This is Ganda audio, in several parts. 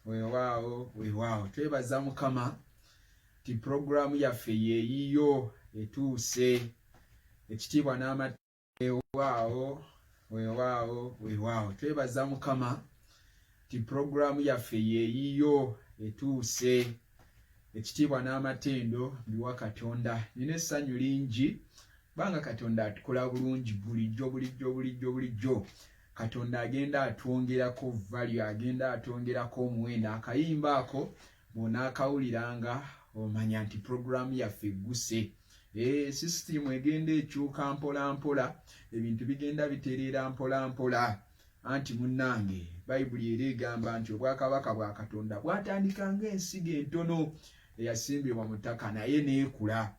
weewaawo twebaza Mukama ti programu yaffe yeeyiyo etuuse ekitiibwa n'amateeka weewaawo twebaza Mukama ti programu yaffe yeeyiyo etuuse ekitiibwa n'amatendo biwa Katonda. Nina essanyu lingi banga Katonda atukola bulungi bulijjo. Katonda agenda atwongerako value, agenda atwongerako omuwendo. Akayimba ako bw'onaakawuliranga omanya nti programu yaffe egguse. System egenda ekyuka mpola, ebintu bigenda bitereera mpola. Anti munnange Bayibuli era egamba nti obwakabaka bwa Katonda bwatandika ng'ensigo entono eyasimbibwa mu ttaka naye neekula.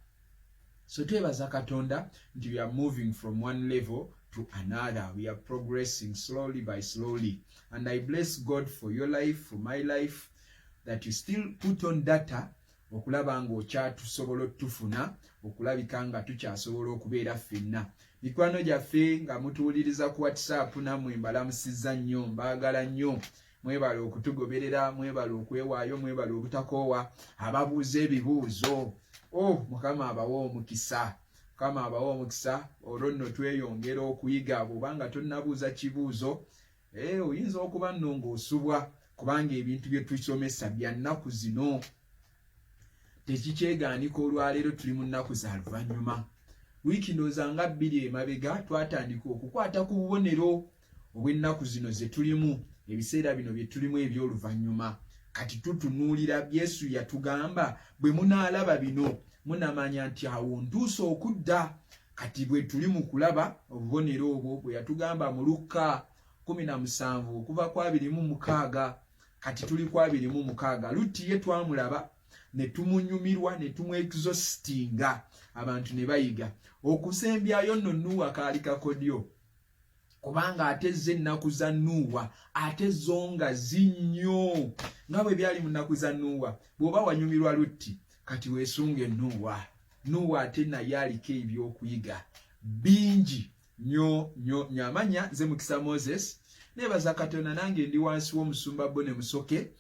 So twebaza Katonda nti we are moving from one level to another. We are progressing slowly by slowly. And I bless God for your life, for my life, that you still put on data okulaba ng'okyatusobola otufuna, okulabika nga tukyasobola okubeera ffenna. Mikwano gyaffe nga mutuwuliriza ku WhatsApp nammwe mbalamusizza nnyo, mbaagala nnyo. Mwebale okutugoberera, mwebale okwewaayo, mwebale obutakoowa, ababuuza ebibuuzo. Mukama abawa omukisa. Olwo nno tweyongera okuyiga. Bw'obanga tonnabuuza kibuuzo, oyinza okuba nno ng'osubwa, kubanga ebintu bye tusomesa bya nnaku zino. Tekikyegaanika olwaleero tuli mu nnaku za luvannyuma. Wiiki ndowooza nga 2 emabega twatandika okukwata ku bubonero obw'ennaku zino ze tulimu, ebiseera bino bye tulimu eby'oluvannyuma. Kati tutunuulira Yesu yatugamba bwe munaalaba bino munamanya nti awo ntuuse okudda. Kati bwe tuli mu kulaba obubonero obwo bwe yatugamba mu Luka 17 okuva ku 26, kati tuli ku 26. Lutti ye twamulaba ne tumunyumirwa ne tumwexhaustinga, abantu ne bayiga okusembyayo nno Nuuwa kaali kakodyo, kubanga atezze ennaku za Nuuwa ate zo nga zinnyo nga bwe byali mu nnaku za Nuuwa. Bw'oba wanyumirwa Lutti, kati weesunge Nuuwa ate naye aliko ebyokuyiga bingi nnyo. Amanya nze Mukisa Moses, neebaza Katonda nange ndi wansi w'omusumba Bone Musoke.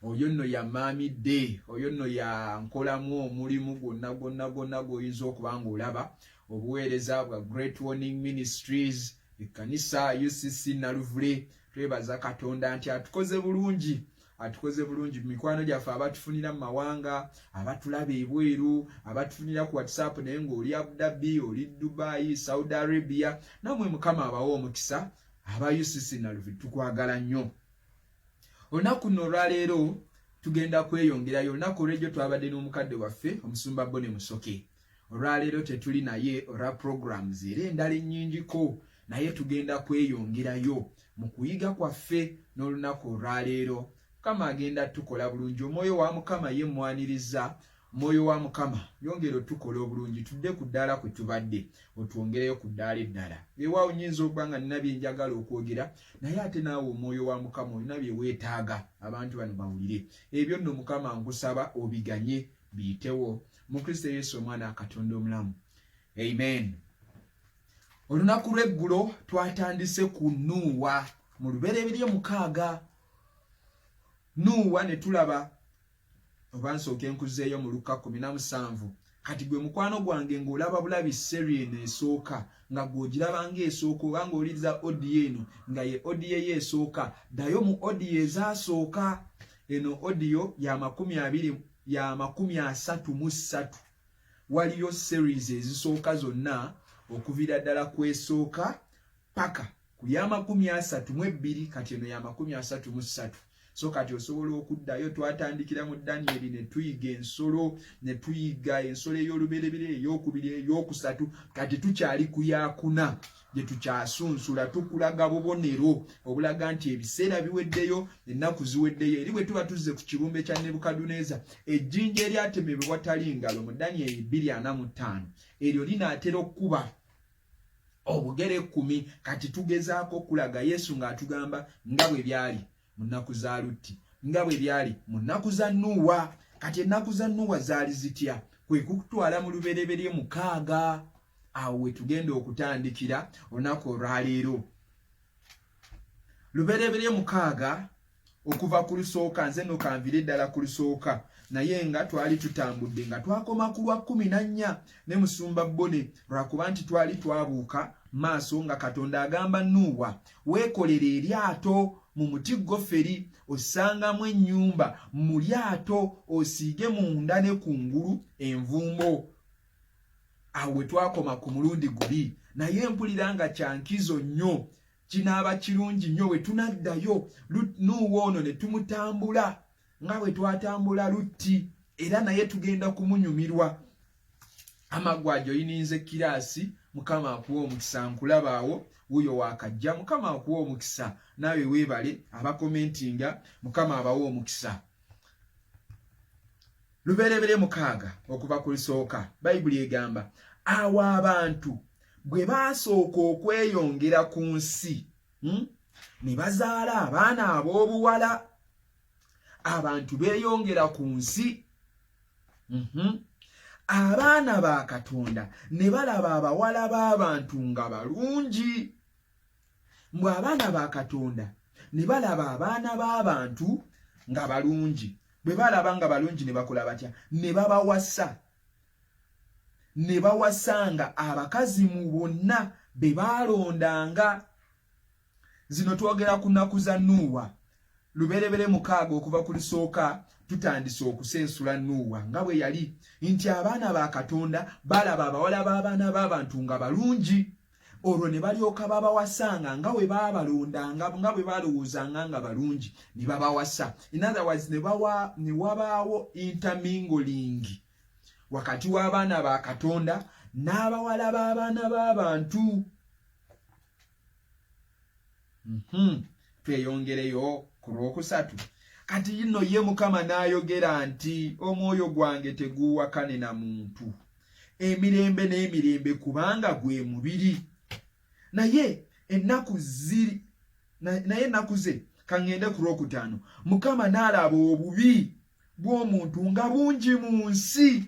Oyo nno ya maamidde, oyo nno ya nkolamu omulimu gwonna gw'oyinza okuba ng'olaba, obuweereza bwa Great Warning Ministries, ekkanisa UCC Naluvule. Twebaza Katonda nti atukoze bulungi mu mikwano gyaffe abatufunira mu mawanga, abatulaba ebweru, abatufunira ku WhatsApp naye ng'oli Abu Dhabi, oli Dubai, Saudi Arabia. Nammwe Mukama abawa omukisa, aba UCC Naluvule tukwagala nnyo. Olunaku nno olwaleero tugenda kweyongerayo. Olunaku olw'ejjo twabadde n'omukadde waffe omusumba Bone Musoke. Olwaleero tetuli naye olwa programs era endala ennyingiko, naye tugenda kweyongerayo mu kuyiga kwaffe n'olunaku olwaleero. Mukama agenda tukola bulungi. Omwoyo wa Mukama ye mwaniriza. Omwoyo wa Mukama yongera otukola obulungi, tudde ku ddaala kwe tubadde, otwongereyo ku ddaala eddala. Weewaawo nnyinza okuba nga nina bye njagala okwogera, naye ate naawe omwoyo wa Mukama olina bye weetaaga abantu bano bawulire. Ebyo nno Mukama nkusaba obiganye biyitewo mu Kristo Yesu omwana wa Katonda omulamu. Amen. Olunaku lw'eggulo twatandise ku Nuuwa mu Lubereberye 6. Nuuwa ne tulaba oba nsooke nkuzeeyo mu Luka 17. Kati gwe mukwano gwange ng'olaba bulabi seri eno esooka nga gw'ogiraba ng'esooka, oba ng'oliriza odiyo eno nga ye odiyo ye esooka, ddayo mu odiyo ezaasooka. Eno odiyo ya 33. Waliyo series ezisooka zonna okuviira ddala kwesooka paka ku ya 32, kati eno ya 33. So kati osobola okuddayo. Twatandikira mu Danieli ne tuyiga ensolo, ne tuyiga ensolo ey'olubereberye, ey'okubiri, ey'okusatu. Kati tukyali ku ya 4 gye tukyasunsula, tukulaga bubonero obulaga nti ebiseera biweddeyo, ennaku ziweddeyo. Eri bwe tuba tuzze ku kirumbe kya Nebukaduneza, ejjinja eryatemebwa watali ngalo mu Danieli 2:45, eryo linaatera okuba obugere 10. Kati tugezaako okulaga Yesu ng'atugamba nga bwe byali mu nnaku za Lutti, nga bwe byali mu nnaku za Nuuwa. Kati ennaku za Nuuwa zaali zitya? Kwe kutwala mu Lubereberye 6. Awo we tugenda okutandikira olunaku olwaleero. Lubereberye 6 okuva ku lusooka nze no kanvire ddala ku lusooka naye nga twali tutambudde nga twakoma ku lwa 14 ne musumba Bone lwakuba nti twali twabuuka maaso nga Katonda agamba Nuuwa weekolere eryato mu muti goferi osangamu ennyumba mu lyato osiige munda ne kungulu envumbo. Awo twakoma ku mulundi guli naye mpulira nga kyankizo nnyo kinaaba kirungi nnyo we tunaddayo Nuuwa ono ne tumutambula nga bwe twatambula Lutti era naye tugenda kumunyumirwa. Amagwajo yininze kirasi Mukama akuwa omukisa nkulabaawo wuyo wakajja Mukama akuwa omukisa nawe weebale abakomentinga Mukama abawo omukisa. Luberebere 6 okuva ku lusooka Bayibuli egamba awo abantu bwe basooka okweyongera ku nsi ne bazaala abaana ab'obuwala. Abantu beeyongera ku nsi abaana ba Katonda ne balaba abawala b'abantu nga balungi. Mbwe abaana ba Katonda ne balaba abaana b'abantu nga balungi. Bwe balaba nga balungi ne bakola batya? Ne babawasa. Ne bawasanga abakazi mu bonna be balondanga. Zino twogera ku nnaku za Nuuwa. Luberebere 6 okuva ku lusooka tutandise okusensula Nuuwa nga bwe yali nti abaana ba Katonda balaba abawala b'abaana b'abantu nga balungi. Olwo ne balyoka babawasanga nga bwe baabalondanga nga bwe balowoozanga nga balungi ne babawasa. In other words ne wabaawo intermingling wakati w'abaana ba Katonda n'abawala b'abaana b'abantu. Tweyongereyo ku Lwokusatu. Kati yino ye Mukama n'ayogera nti omwoyo gwange teguwakane na muntu emirembe n'emirembe kubanga gwe mubiri. Naye ennaku ze kangende ku Lwokutaano Mukama n'alaba obubi bw'omuntu nga bungi mu nsi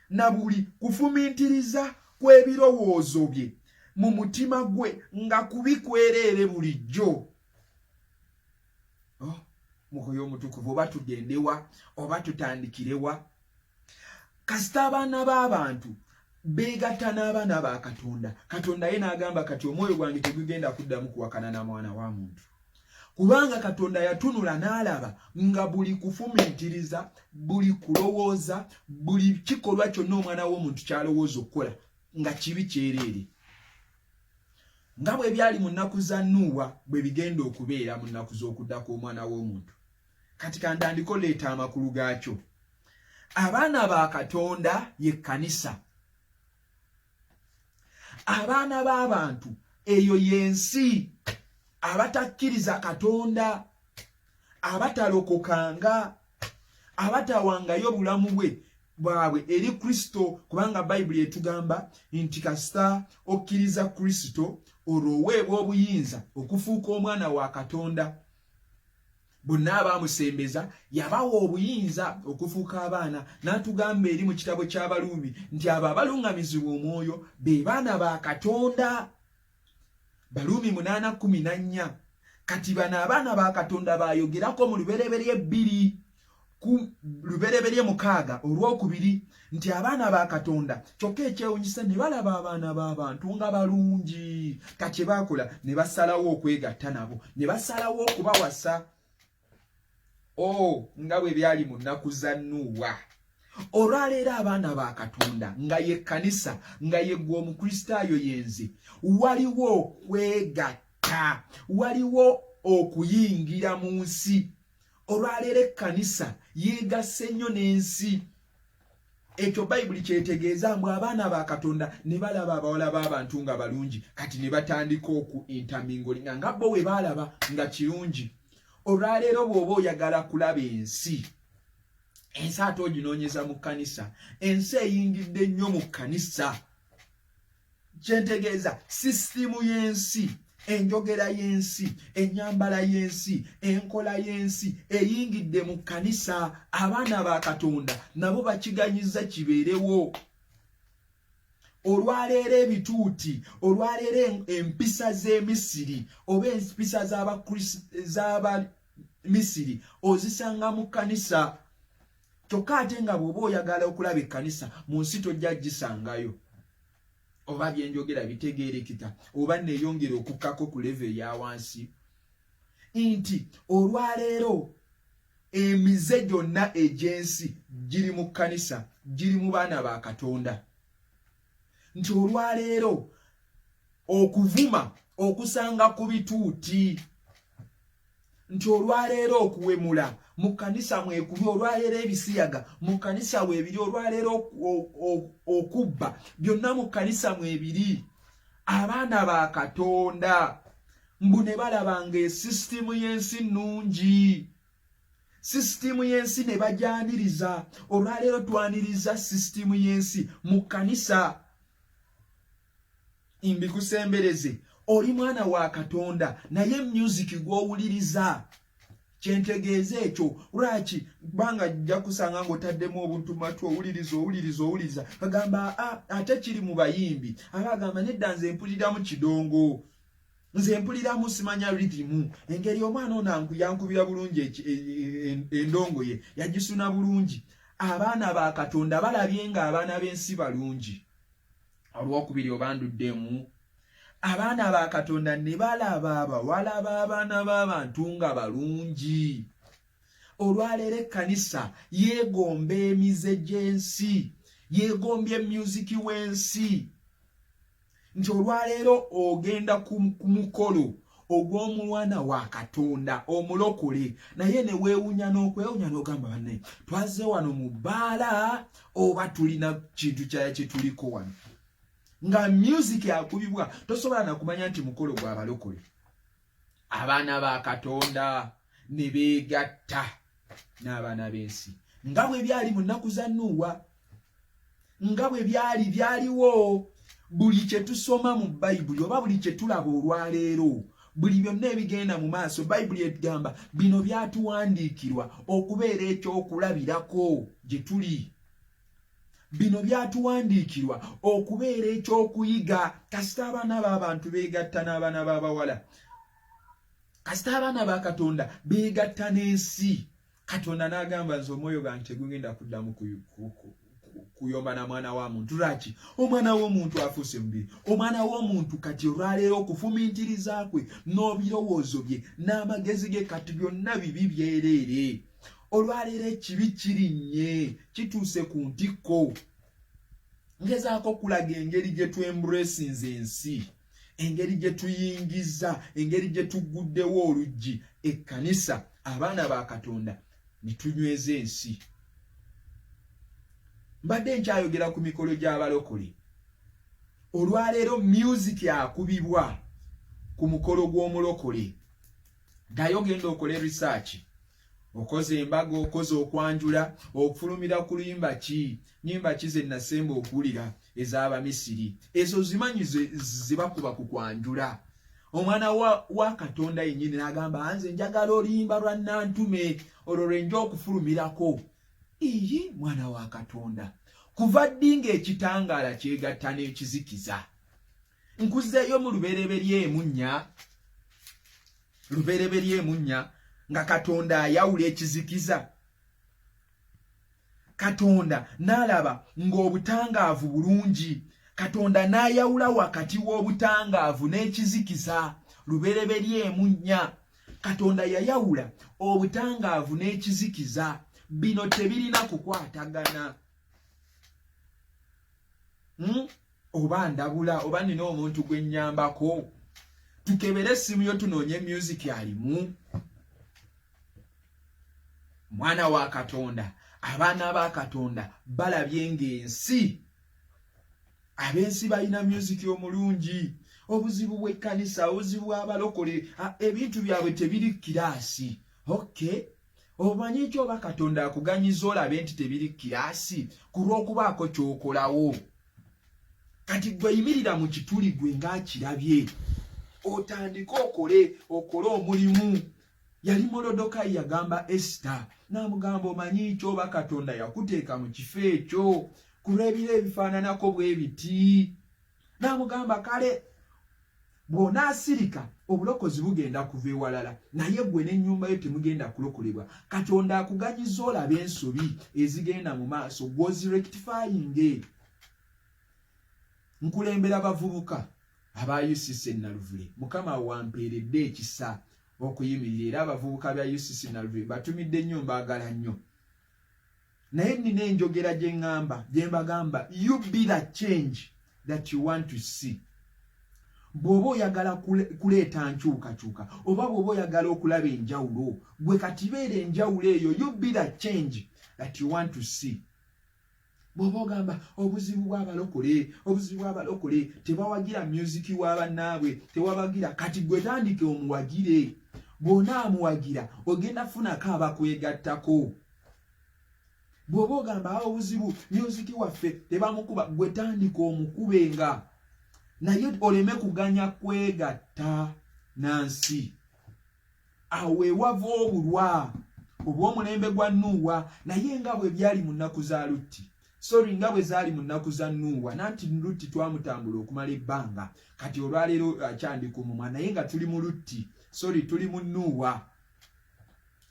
na buli kufumintiriza kw'ebirowoozo bye mu mutima gwe nga kubi kwereere bulijjo. Mwoyo Omutukuvu oba tugendewa oba tutandikirewa. Kasita abaana b'abantu beegatta n'abaana ba Katonda, Katonda ye n'agamba kati omwoyo gwange tegugenda kuddamu kuwakana na mwana wa muntu. Kubanga Katonda yatunula n'alaba nga buli kufumintiriza, buli kulowooza, buli kikolwa kyonna omwana w'omuntu kyalowooza okukola nga kibi kyereere. Nga bwe byali mu nnaku za Nuuwa bwe bigenda okubeera mu nnaku z'okudda kw'omwana w'omuntu. Kati kantandiko leeta amakulu gaakyo. Abaana ba Katonda ye Kkanisa. Abaana b'abantu eyo y'ensi. Abatakkiriza Katonda, abatalokokanga, abatawangayo bulamu bwabwe eri Kristo, kubanga Bayibuli etugamba nti kasita okkiriza Kristo olwo oweebwa obuyinza okufuuka omwana wa Katonda. Bonna abaamusembeza yabawa obuyinza okufuuka abaana. N'atugamba eri mu kitabo ky'Abaluumi nti abo abalungamizibwa omwoyo be baana ba Katonda. Baluumi 8:14. Kati bano abaana ba Katonda bayogerako mu Lubereberye 2 ku Lubereberye 6 olwokubiri nti abaana ba Katonda kyokka ekyewunyisa ne balaba abaana b'abantu nga balungi. Kati bakola ne basalawo okwegatta nabo, ne basalawo okubawasa. Nga bwe byali mu nnaku za Nuuwa. Olwaleero abaana ba Katonda nga ye Kkanisa, nga ye gwe Omukristaayo yenze, waliwo kwegatta, waliwo okuyingira mu nsi. Olwaleero Ekkanisa yeegasse nnyo n'ensi. Ekyo Bayibuli kyetegeeza mbu abaana ba Katonda ne balaba abawala b'abantu nga balungi, kati ne batandika oku intermingolinga nga bo bwe balaba nga kirungi. Olwaleero bw'oba oyagala kulaba ensi, ensi ate oginoonyeza mu Kkanisa, ensi eyingidde nnyo mu Kkanisa. Kyentegeeza sisitimu y'ensi, enjogera y'ensi, ennyambala y'ensi, enkola y'ensi eyingidde mu Kkanisa. Abaana ba Katonda nabo bakiganyiza kibeerewo. Olwaleero ebituuti, olwaleero empisa z'Emisiri oba empisa Misiri ozisanga mu kkanisa. Kyokka ate nga bw'oba oyagala okulaba ekkanisa mu nsi tojja gisangayo. Oba byenjogera bitegeerekeka oba neeyongera okukkako ku level ya wansi. Nti olwaleero emize gyonna egy'ensi giri mu kkanisa, giri mu baana ba Katonda. Nti olwaleero okuvuma okusanga ku bituuti. Nti olwaleero okuwemula mu kkanisa mwekuli, olwaleero ebisiyaga mu kkanisa weebiri, olwaleero okubba byonna mu kkanisa mwebiri. Abaana ba Katonda mbu ne balabanga esisitimu y'ensi nnungi. Sisitimu y'ensi ne bajyaniriza. Olwaleero twaniriza sisitimu y'ensi mu kkanisa. Mbikusembereze oli mwana wa Katonda naye music gw'owuliriza kyentegeeza ekyo. Lwaki kubanga jja kusanga ng'otaddemu obuntu matu owuliriza agamba ate kiri mu bayimbi abagamba nedda nze mpuliramu kidongo, nze mpuliramu simanya rhythm. Engeri omwana ono yankubira bulungi endongo ye yagisuna bulungi. Abaana ba Katonda balabye nga abaana b'ensi balungi. Olwokubiri obanduddemu abaana ba Katonda ne balaba abawala b'abaana b'abantu nga balungi. Olwaleero ekkanisa yeegomba emize gy'ensi, yeegombye musiki w'ensi. Nti olwaleero ogenda ku mukolo ogw'omwana wa Katonda omulokole, naye ne weewunya n'okwewunya n'ogamba banne twaze wano mu bbaala oba tulina kintu kyaya kye tuliko wano. Nga music yakubibwa tosobola na kumanya nti mukolo gwa balokole. Abaana ba Katonda ne beegatta n'abaana b'ensi nga bwe byali mu nnaku za Nuuwa, nga bwe byaliwo. Buli kye tusoma mu Bayibuli oba buli kye tulaba olwaleero, buli byonna ebigenda mu maaso, Bayibuli egamba bino byatuwandiikirwa okubeera ekyokulabirako gye tuli. Bino byatuwandiikirwa okubeera ekyokuyiga. Kasita abaana b'abantu beegatta n'abaana b'abawala, kasita abaana ba Katonda beegatta n'ensi, Katonda n'agamba nze omwoyo gwange tegugenda kuddamu kuyomba na mwana wa muntu. Lwaki? Omwana w'omuntu afuuse mubiri. Omwana w'omuntu kati olwaleero okufumiitiriza kwe n'ebirowoozo bye n'amagezi ge kati byonna bibi byereere. Olwaleero ekibi kirinnye kituuse ku ntikko. Ngezaako okulaga engeri gye twembracinze ensi, engeri gye tuyingiza, engeri gye tuguddewo oluggi ekkanisa, abaana ba Katonda ne tunyweza ensi. Mbadde nkyayogera ku mikolo gy'abalokole. Olwaleero music akubibwa ku mukolo gw'omulokole. Ddayo genda okole research. Okoze embaga, okoze okwanjula, okufulumira ku luyimba ki, nnyimba ki ze nasemba okuwulira ez'Abamisiri. Ezo zimanyi zibakuba ku kwanjula. Omwana wa Katonda yennyini n'agamba nze njagala oluyimba lwa Nantume olwo lwe nja okufulumirako. Iyi mwana wa Katonda, kuva ddi ng'ekitangaala kyegatta n'ekizikiza? Nkuzzeeyo mu lubereberye emunnya nga Katonda ayawula ekizikiza. Katonda n'alaba ng'obutangaavu bulungi. Katonda n'ayawula wakati w'obutangaavu n'ekizikiza. Lubereberye emunnya. Katonda yayawula obutangaavu n'ekizikiza. Bino tebirina kukwatagana. Oba ndabula oba nina omuntu gwe nnyambako. Tukebere essimu yo tunoonye music alimu. Mwana wa Katonda, abaana ba Katonda balabye ng'ensi, ab'ensi balina music omulungi. Obuzibu bw'ekkanisa, obuzibu bw'abalokole, ebintu byabwe tebiri kiraasi. Okay. Omanyi ki oba Katonda akuganyiza olabe nti tebiri kiraasi ku lw'okubaako ky'okolawo? Kati gwe yimirira mu kituli gwe ng'akirabye, otandike okole omulimu. Yali Molodokayi yagamba Esita, n'amugamba omanyi ki oba Katonda yakuteeka mu kifo ekyo ku lw'ebiro ebifaananako bwe biti. N'amugamba kale bw'ona asirika obulokozi bugenda kuva ewalala naye gwe n'ennyumba yo temugenda kulokolebwa. Katonda akuganyiza olaba ensobi ezigenda mu maaso gwozirectifying. Nkulembera abavubuka aba UCC Naluvule, Mukama wampeeredde ekisa okuyimirira era abavubuka bya UCC Naluvule batumidde nnyo mbaagala nnyo. Naye nina enjogera gye mbagamba, you be the change that you want to see. Bw'oba oyagala kuleeta nkyukakyuka oba bw'oba oyagala okulaba enjawulo, gwe kati beera enjawulo eyo, you be the change that you want to see. Bw'oba ogamba obuzibu bw'abalokole tebawagira music wa bannaabwe, tewabagira, kati gwe tandike omuwagire. Bw'onaamuwagira ogenda funako abakwegattako. Bw'oba ogamba obuzibu music waffe tebamukuba, gwe tandika omukubenga. Naye oleme kuganya kwegatta nansi. Awe wava obulwa obw'omulembe gwa Nuuwa, naye nga bwe byali mu nnaku za Lutti. Nga bwe zaali mu nnaku za Nuuwa, nanti Lutti twamutambula okumala ebbanga, kati olwaleero akyandika omumwa, naye nga tuli mu Lutti, tuli mu Nuuwa.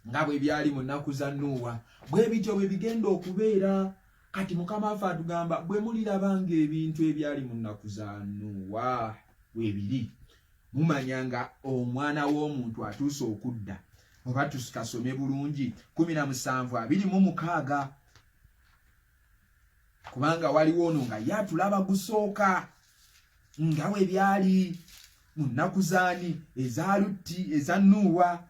Nga bwe byali mu nnaku za Nuuwa, bwe bityo bwe bigenda okubeera. Kati Mukama waffe atugamba bwe mulirabanga ebintu ebyali mu nnaku za Nuuwa weebiri, mumanya nga omwana w'omuntu atuuse okudda. Oba tukasome bulungi 17:26, kubanga waliwo ono nga yatulaba gusooka nga bwe byali mu nnaku zaani eza Lutti eza Nuuwa.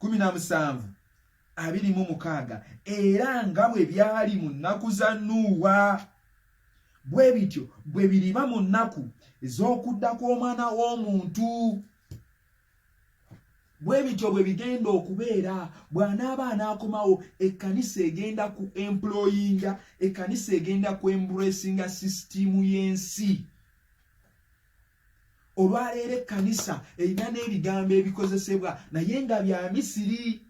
17:26, era nga bwe byali mu nnaku za Nuuwa bwe bityo bwe biriba mu nnaku ez'okudda kw'omwana w'omuntu. Bwe bityo bwe bigenda okubeera bw'anaaba anaakomawo, ekkanisa egenda ku employinga, ekkanisa egenda ku embracinga sisitimu y'ensi. Olwaleero ekkanisa erina n'ebigambo ebikozesebwa naye nga bya Misiri.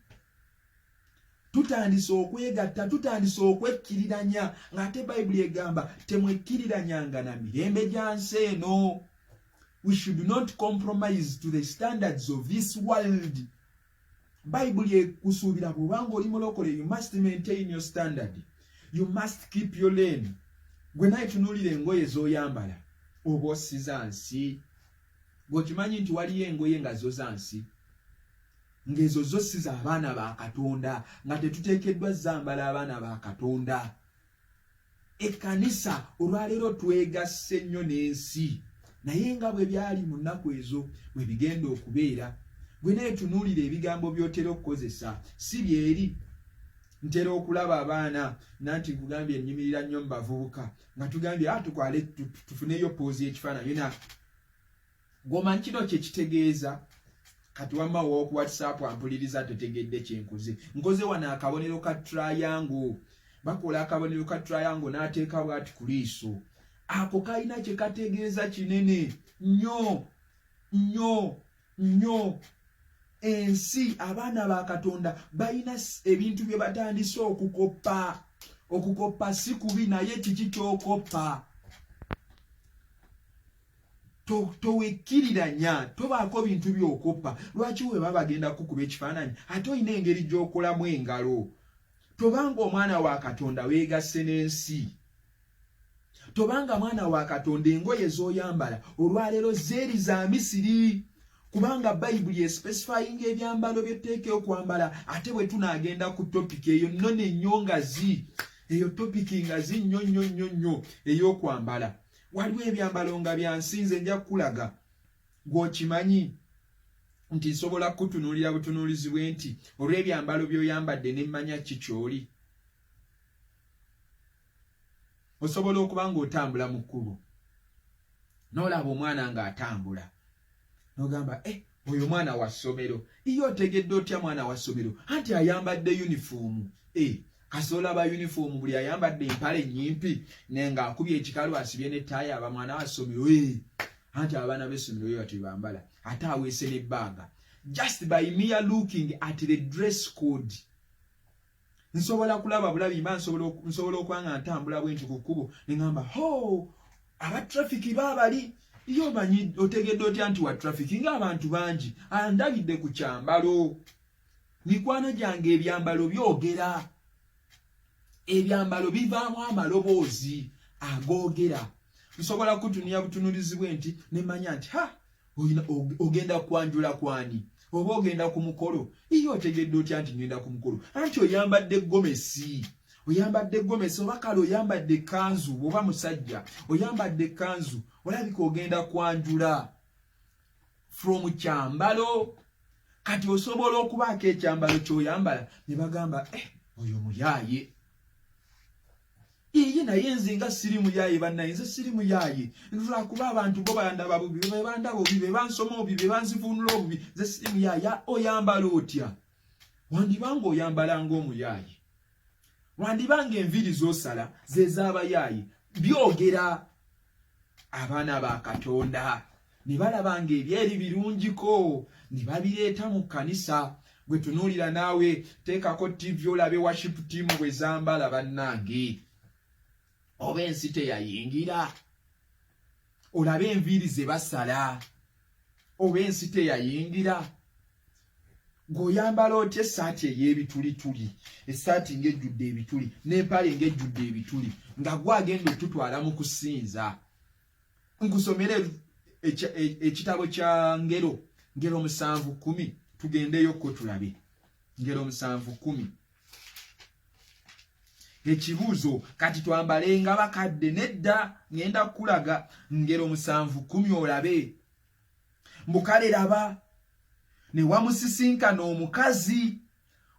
Tutandise okwegatta, tutandise okwekkiriranya, ng'ate Bayibuli egamba temwekkiriranyanga na mirembe gya nsi eno. We should not compromise to the standards of this world. Bayibuli ekusuubira bw'obanga oli mulokole, you must maintain your standard. You must keep your lane. Gwe naye tunuulira engoye z'oyambala oba osiza nsi. Gwokimanyi nti waliyo engoye nga zo za nsi, ng'ezo zo si za abaana ba Katonda, nga tetuteekeddwa zambala abaana ba Katonda. Ekkanisa olwaleero twegasse nnyo n'ensi, naye nga bwe byali mu nnaku ezo bwe bigenda okubeera. Bwe naye tunuulira ebigambo by'otera okukozesa si byeri. Ntera okulaba abaana nanti nkugambye ennyimirira nnyo mu bavubuka nga tugambye tukwale tufuneyo poozi y'ekifaananyi. Gwomanyi kino kye kitegeeza. Kati wamma w'oku WhatsApp ampuliriza tetegedde kyenkoze. Nkoze wano akabonero ka triangle. Bakola akabonero ka triangle n'ateeka bw'ati ku liiso. Ako kalina kye kategeeza kinene nnyo nnyo nnyo. Ensi abaana ba Katonda balina ebintu bye batandise okukoppa. Okukoppa si kubi, naye kiki ky'okoppa? Towekkiriranya, tobaako bintu by'okoppa. Lwaki we baba bagenda kukuba ekifaananyi ate olina engeri gy'okolamu engalo? Tobanga omwana wa Katonda weegasse n'ensi. Tobanga mwana wa Katonda engoye z'oyambala olwaleero zeeri za Misiri. Kubanga Bayibuli especifying ebyambalo by'otteeka okwambala, ate bwe tunaagenda ku topiki eyo nno n'ennyongazi, eyo topiki ngazi nnyo nnyo nnyo nnyo ey'okwambala. Waliwo ebyambalo nga bya nsinze nja kukulaga gw'okimanyi nti nsobola kutunuulira butunuulizi bwe nti olw'ebyambalo by'oyambadde ne mmanya ki ky'oli. Osobola okuba ng'otambula mu kkubo n'olaba omwana ng'atambula n'ogamba oyo mwana wa ssomero. Iyo otegedde otya mwana wa ssomero? Anti ayambadde yunifoomu. Kasola ba uniform buli ayambadde empale nnyimpi nenga akubye ekikalu asibye ne taaya aba mwana wa ssomero. Anti abaana b'essomero yo ati bambala ate aweese ne baaga. Just by mere looking at the dress code, nsobola kulaba bulabi mba nsobola okwanga ntambula bwenti ku kkubo ne ngamba aba traffic baabali iyo banyi otegedde otya nti wa traffic ng'abantu bangi andabidde ku kyambalo mikwano gyange ebyambalo byogera ebyambalo bivaamu amaloboozi agoogera nsobola kutunuya butunulizibwe nti nemanya nti ogenda kwanjula kwani oba ogenda ku mukolo iyo otegedde otya nti ngenda ku mukolo anti oyambadde gomesi oba kale oyambadde kanzu oba musajja oyambadde kanzu olabika ogenda kwanjula from kyambalo kati osobola okubaako ekyambalo kyoyambala ne bagamba oyo muyaaye iye naye nze nga siri muyaaye bannaye nze siri muyaaye lwakuba abantu bo bandaba bubi bebandaba obubi bebansoma obubi bebanzivuunula obubi nze siri muyaaye oyambala otya wandibanga oyambala ng'omuyaaye wandibanga enviri z'osala zez'abayaaye byogera abaana ba Katonda ne balabanga ebyeri birungiko ne babireeta mu kkanisa gwe tunuulira naawe teekako TV olabe worship team bwe zambala bannange oba ensi teyayingira olabe enviiri ze basala oba ensi teyayingira ng'oyambala otya essaati ey'ebitulituli essaati ng'ejjudde ebituli n'empale ng'ejjudde ebituli nga gwagenda otutwala mu kusinza nkusomere ekitabo kya ngero 7:10 tugendeyokko tulabe ngero 7:10 ekibuuzo kati twambalenga bakadde nedda ngenda kulaga ngero 7:10 olabe mbukale raba ne wamusisinkana omukazi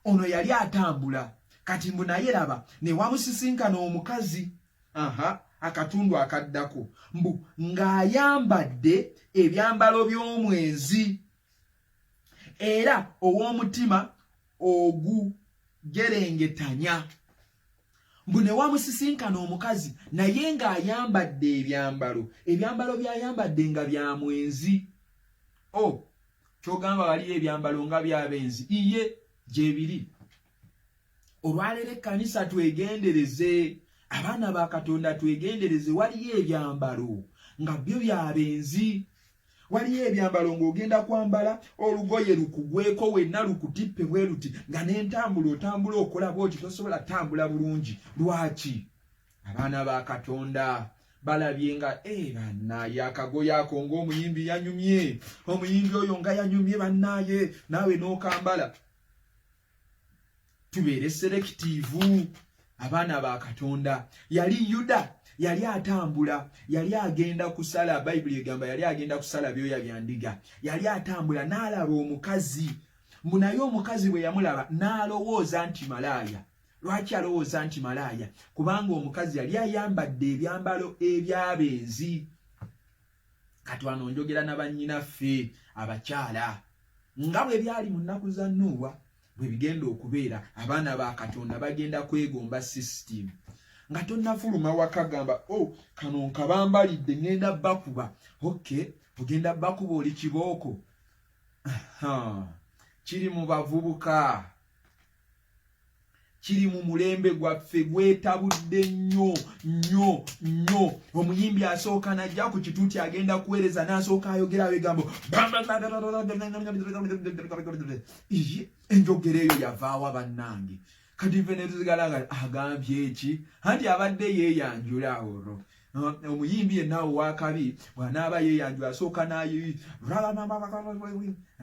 ono yali atambula kati mbu naye raba ne wamusisinkana omukazi akatundu akaddako mbu ng'ayambadde ebyambalo by'omwenzi era ow'omutima ogugerengetanya mbu ne wamusisinkana omukazi naye ng'ayambadde ebyambalo by'ayambadde nga bya mwenzi kyogamba waliyo ebyambalo nga by'abenzi iye gyebiri olwaleero ekkanisa twegendereze abaana ba Katonda twegendereze waliyo ebyambalo nga byo byabenzi waliyo ebyambalo ng'ogenda kwambala olugoye lukugweko wenna lukutippe bwe luti nga n'entambula otambula okola bwoti tosobola tambula bulungi lwaki abaana ba Katonda balabye nga bannaye akagoye ako ng'omuyimbi yanyumye omuyimbi oyo nga yanyumye bannaye naawe n'okambala tubeere selekitiivu abaana ba Katonda yali Yuda yali atambula yali agenda kusala Bayibuli egamba yali agenda kusala byoya bya ndiga yali atambula n'alaba omukazi munaye omukazi bwe yamulaba n'alowooza nti malaaya lwaki alowooza nti malaaya kubanga omukazi yali ayambadde ebyambalo ebyabenzi kati wano njogera n'abannyinaffe abakyala nga bwe byali mu nnaku za Nuuwa bwe bigenda okubeera abaana ba Katonda bagenda kwegomba system nga tonnafuluma wakagamba kano nkabambalidde ngenda bakuba ogenda bakuba oli kibooko kiri mu bavubuka kiri mu mulembe gwaffe gwetabudde nnyo omuyimbi asooka najja ku kituuti agenda kuweereza n'asooka ayogera ebigambo enjogera eyo yavaawa bannange kati nfe netuzigala agambye eki anti abadde yeeyanjula olwo omuyimbi yenaawo wakabi bw'anaaba yeeyanjula asooka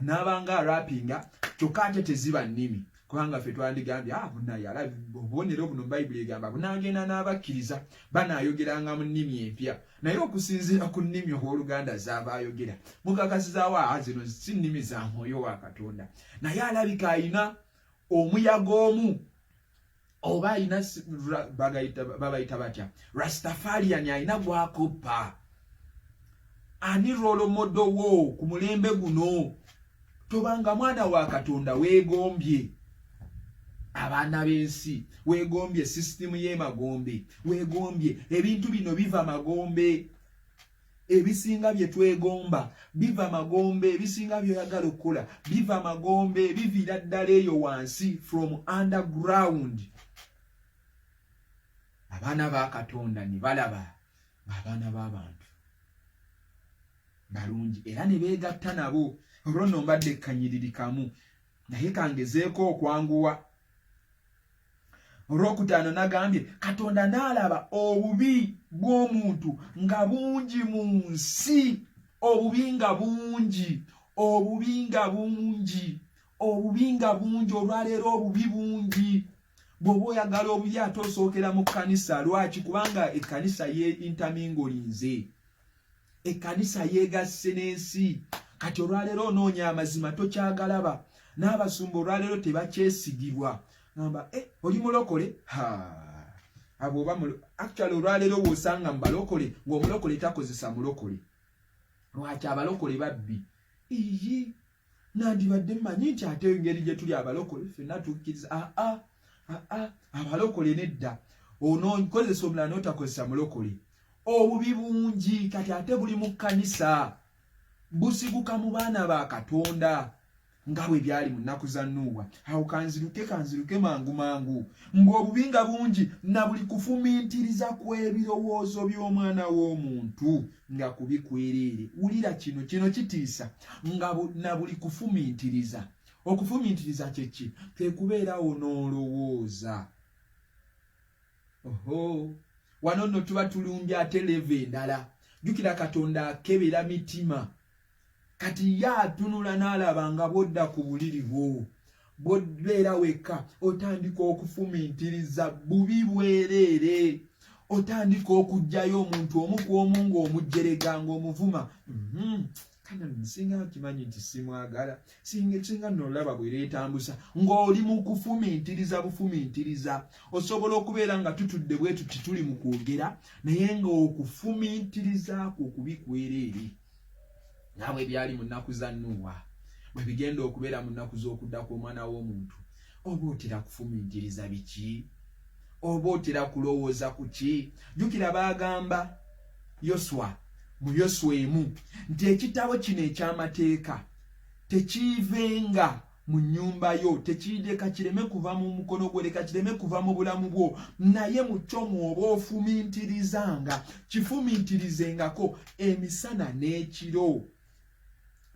n'abanga arapinga kyokka ate teziba nnimi kubanga ffe twandigambye bunaye obubonero buno Bayibuli egamba bunagenda n'abakkiriza banaayogeranga mu nnimi empya naye okusinziira ku nnimi owooluganda zaaba ayogera mukakasizaawo zino si nnimi za Mwoyo wa Katonda naye alabika alina omuyaga omu oba alina babayita batya Rastafarian alina gwakoppa ani rolomodo wo ku mulembe guno tobanga mwana wa Katonda weegombye abaana b'ensi weegombye sisitimu y'emagombe weegombye ebintu bino biva magombe ebisinga bye twegomba biva magombe ebisinga byoyagala okukola biva magombe bivira ddala eyo wansi from underground abaana ba Katonda ne balaba abaana b'abantu balungi era ne beegatta nabo olwo nno mbadde kanyiririkamu naye kangezeeko okwanguwa. Olwokutaano nagambye Katonda n'alaba obubi bw'omuntu nga bungi mu nsi, obubi nga bungi, obubi nga bungi, obubi nga bungi. Olwaleero obubi bungi. Bw'oba oyagala obubi ate osookera mu kkanisa. Lwaki? Kubanga ekkanisa intermingolinze, ekkanisa yeegasse n'ensi. Kati olwaleero onoonya amazima tokyagalaba, n'abasumba olwaleero tebakyesigibwa. Ngamba oli mulokole? Abo oba actually olwaleero bw'osanga mu balokole ng'omulokole takozesa mulokole. Lwaki? Abalokole babbi. Iyi nandibadde mmanyi nti ate engeri gye tuli abalokole ffenna tukkiriza. Abalokole nedda. Onookozesa omulala n'otakozesa mulokole. Obubi bungi kati ate buli mu kkanisa. Busiguka mu baana ba Katonda nga bwe byali mu nnaku za Nuuwa. Awo kanziruke mangu mangu. Mbwe obubi nga bungi na buli kufumiintiriza kw'ebirowoozo by'omwana w'omuntu nga kubikwereere. Wulira kino kitiisa. Na buli kufumiintiriza. Okufumiintiriza kye ki? Kwe kubeerawo n'olowooza. Wano nno tuba tulumbye ate leve endala. Jjukira Katonda akebera mitima. Kati ye atunula n'alaba nga bw'odda ku buliri bwo, bw'obeera wekka, otandika okufumiintiriza bubi bwereere. Otandika okuggyayo omuntu omu ku omu ng'omujjerega ng'omuvuma. Kana nsinga kimanyi nti simwagala, singa nno olaba bwereetambuza ng'oli mu kufumiintiriza bufumiintiriza. Osobola okubeera nga tutudde bwe tuti tuli mu kwogera naye ng'okufumiintiriza kwo kubikwereere. Nawe byali mu nnaku za Nuuwa, bwe bigenda okubeera mu nnaku z'okudda kw'omwana w'omuntu. Oba otera kufumiintiriza biki? Oba otera kulowooza ku ki? Jjukira bagamba Yoswa mu Yoswa 1 nti ekitabo kino eky'amateeka tekiivenga mu nnyumba yo, tekireka kireme kuva mu mukono gwo, leka kireme kuva mu bulamu bwo, naye mu kyo mw'oba ofumiintirizanga kifumiintirizengako emisana n'ekiro.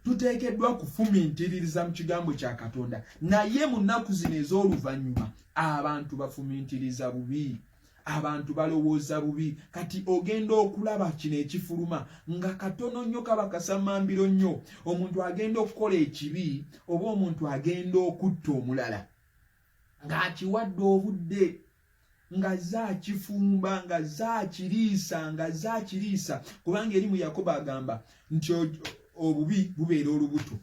Tuteekeddwa kufumiintiriza mu kigambo kya Katonda, naye mu nnaku zino ez'oluvannyuma abantu bafumiintiriza bubi, abantu balowooza bubi. Kati ogenda okulaba kino ekifuluma nga katono nnyo kaba kasamambiro nnyo. Omuntu agenda okukola ekibi oba omuntu agenda okutta omulala ng'akiwadde obudde, nga zaakifumba, nga zaakiriisa, kubanga eri mu Yakobo agamba nti obubi bubeera olubuto.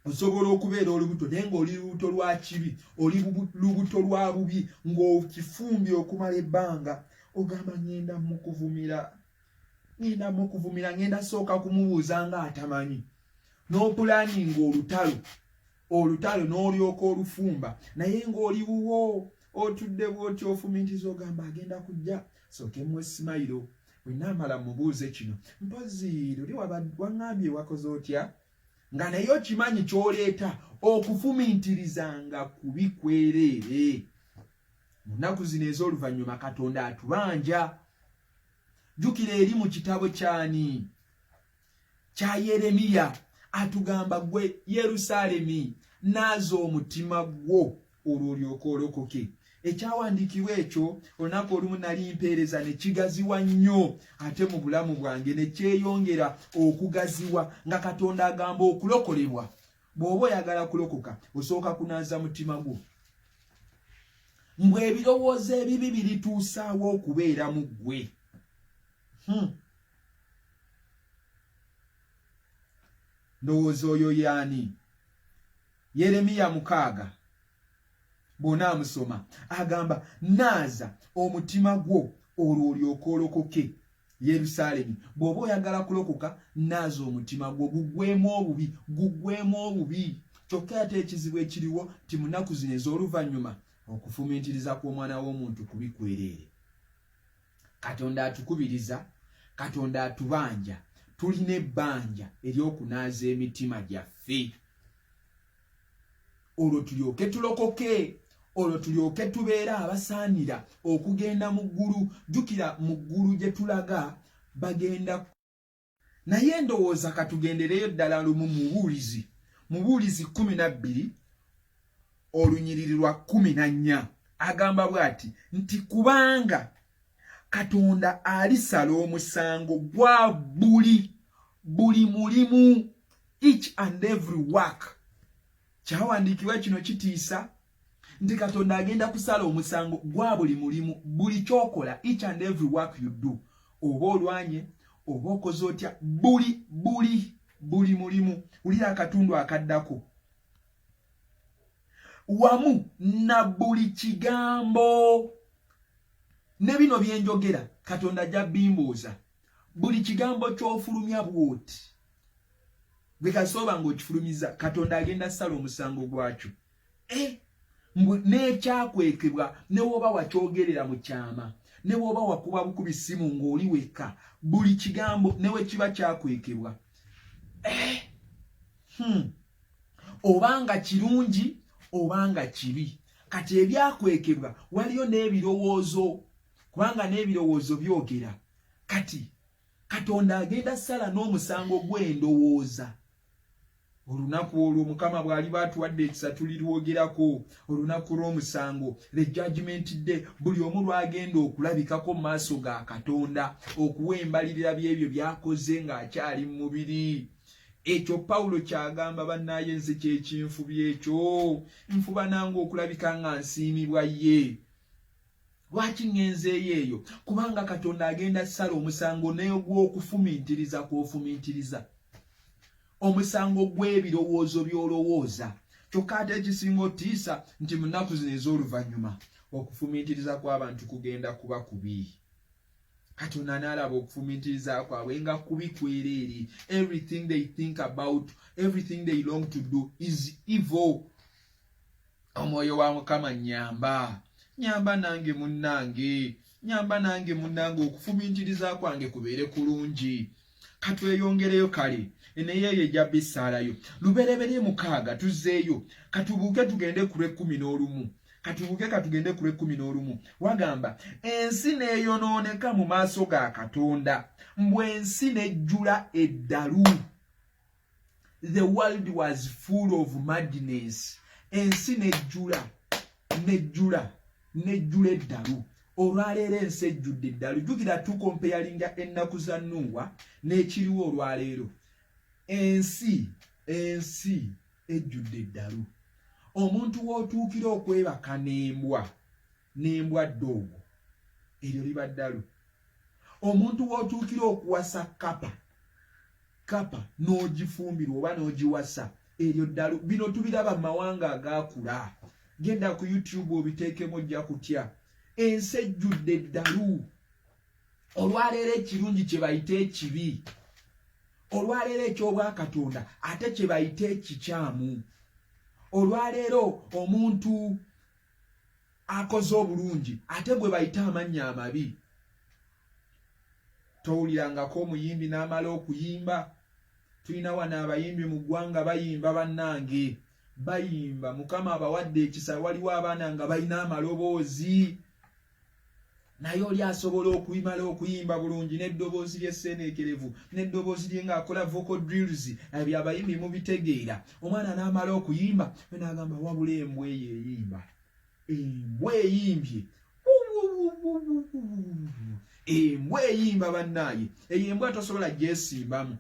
Osobola okubeera olubuto naye ng'oli lubuto lwa kibi, oli lubuto lwa bubi, ng'okifumbye okumala ebbanga. Ogamba ngenda mukuvumira, ngenda sooka kumubuuza nga atamanyi. N'opulaninga olutalo n'olyoka olufumba, naye ng'oli buwo otudde bw'oti ofumiintiriza, ogamba agenda kujja sooke mmwe simayiro. Bwe naamala mubuuze kino, mpozi luli waŋŋambye wakoze otya? Nga naye okimanyi ky'oleeta okufumiintirizanga kubikwereere. Mu nnaku zino ez'oluvannyuma Katonda atubanja. Jjukira eri mu kitabo kyani? Kya Yeremiya. Atugamba gwe Yerusaalemi naaza omutima gwo olwo olyoke olokoke. Ekyawandiikibwa ekyo olunaku olumu nali mpeereza ne kigaziwa nnyo ate mu bulamu bwange ne kyeyongera okugaziwa nga Katonda agamba okulokolebwa. Bw'oba oyagala kulokoka osooka kunaaza mutima gwo. Mbwe ebirowoozo ebibi birituusaawo okubeera mu ggwe. Ndowooza oyo yaani? Yeremiya 6 bw'onaamusoma agamba naaza omutima gwo olwo olyoke olokoke. Yerusaalemi, bw'oba oyagala kulokoka naaza omutima gwo guggwemu obubi. Kyokka ate ekizibu ekiriwo ti mu nnaku zino ez'oluvannyuma okufumiintiriza kw'omwana w'omuntu kubikwereere. Katonda atukubiriza, Katonda atubanja. Tulina ebbanja ery'okunaaza emitima gyaffe olwo tulyoke tulokoke, olwo tulyoke tubeera abasaanira okugenda mu ggulu. Jjukira mu ggulu gye tulaga bagenda naye ndowooza katugendereyo ddala lumu mubuulizi 12 olunyiriri lwa 14 agamba bw'ati nti kubanga Katonda alisala omusango gwa buli mulimu, each and every work. Kyawandiikibwa kino kitiisa nti Katonda agenda kusala omusango gwa buli mulimu, buli kyokola, each and every work you do. Oba olwanye oba okoze otya, buli mulimu. Wulira akatundu akaddako. Wamu na buli kigambo. Ne bino byenjogera Katonda ajja bimbuuza. Buli kigambo ky'ofulumya bw'oti, gwe kasoba ng'okifulumiza, Katonda agenda ssala omusango gwakyo. N'ekyakwekebwa ne woba wakyogerera mu kyama, ne woba wakuba bukubi ssimu ng'oli wekka, buli kigambo ne we kiba kyakwekebwa, obanga kirungi obanga kibi, kati ebyakwekebwa waliyo n'ebirowoozo, kubanga n'ebirowoozo byogera. Kati Katonda agenda ssala n'omusango gw'endowooza. Olunaku olwo Mukama bw'ali baatuwadde ekisa tulirwogerako, olunaku lw'omusango, the judgment day, buli omu lwagenda okulabikako mu maaso ga Katonda, okuwa embalirira by'ebyo byakoze ng'akyali mu mubiri. Ekyo Pawulo kyagamba bannaye, nze kyekinfubi ekyo, nfuba nange okulabika nga nsiimibwa ye. Lwaki ngenzeeyo eyo? Kubanga Katonda agenda ssala omusango n'ogw'okufumiitiriza kw'ofumiitiriza, omusango gw'ebirowoozo by'olowooza. Kyokka ate ekisinga otiisa nti mu nnaku zino ez'oluvannyuma okufumiitiriza kw'abantu kugenda kuba kubi. Katonda n'alaba okufumiitiriza kwabwe nga kubi kwereere. Everything they think about, everything they long to do is evil. Omwoyo wa Mukama nnyamba nange munnange okufumiitiriza kwange kubeere kulungi. Katweyongereyo kale eneyeyo ejja bissaalayo. Lubereberye 6 tuzzeeyo, katubuuke tugende ku lw'e11. Wagamba ensi neeyonooneka mu maaso ga Katonda, mbwe ensi nejjula eddalu. The world was full of madness. Ensi nejjula eddalu. Olwaleero ensi ejjudde eddalu. Jjukira tukompeyalinga ennaku za Nuuwa n'ekiriwo olwaleero. Ensi ejjudde eddalu. Omuntu w'otuukira okwebaka n'embwa ddoogo, eryo liba ddalu. Omuntu w'otuukira okuwasa kapa n'ogifumbira oba n'ogiwasa, eryo ddalu. Bino tubiraba mu mawanga agaakula. Genda ku YouTube obiteekemu ojja kutya. Ensi ejjudde eddalu. Olwaleero ekirungi kye bayita ekibi, olwaleero eky'obwa Katonda ate kye bayita ekikyamu. Olwaleero omuntu akoze obulungi ate gwe bayita amannya amabi. Towulirangako omuyimbi n'amala okuyimba. Tulina wano abayimbi mu ggwanga bayimba bannange, bayimba. Mukama abawadde ekisa, waliwo abaana nga balina amaloboozi, naye oli asobola okuyimala okuyimba bulungi n'eddoboozi ly'esseneekerevu n'eddoboozi lye ng'akola vocal drills. Ebyo abayimbi mubitegeera. Omwana n'amala okuyimba n'agamba wabula embwa eyo eyimba. Embwa eyimbye. Embwa eyimba bannaaye. Eyo embwa tosobola gyesimbamu.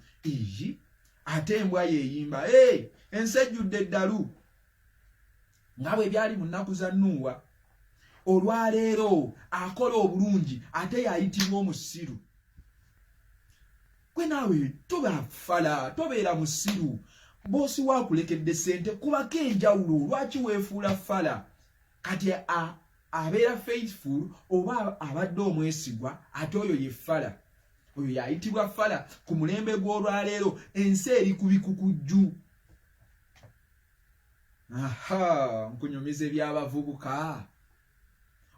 Ate embwa yeyimba. Ensi ejjudde eddalu. Nga bwe byali mu nnaku za Nuuwa. Olwaleero akola obulungi ate yayitibwa omusiru. Gwe naawe tobeera musiru. Boosi waakulekedde ssente kubako enjawulo. Lwaki weefuula fala? Kati abeera faithful oba abadde omwesigwa, ate oyo ye fala. Oyo yayitibwa fala. Ku mulembe gw'olwaleero ensi eri ku bikukujju. Nkunyumiza eby'abavubuka.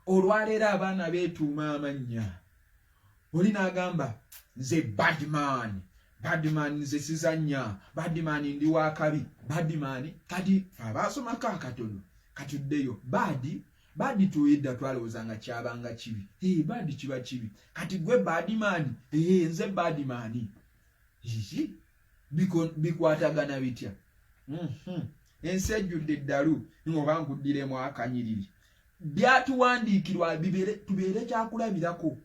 Olwaleero abaana beetuuma amannya. Oli n'agamba nze badman nze sizannya, badman ndi wa kabi, badman. Kati abaasomako akatono katuddeyo. Badi tuyedda twalowoozanga kyabanga kibi. Badi kiba kibi. Kati gwe badman, nze badman. bikwatagana bitya? Ensi ejjudde eddalu ng'oba nkuddiremu akanyiriri. Byatuwandiikirwa tubeere kyakulabirako.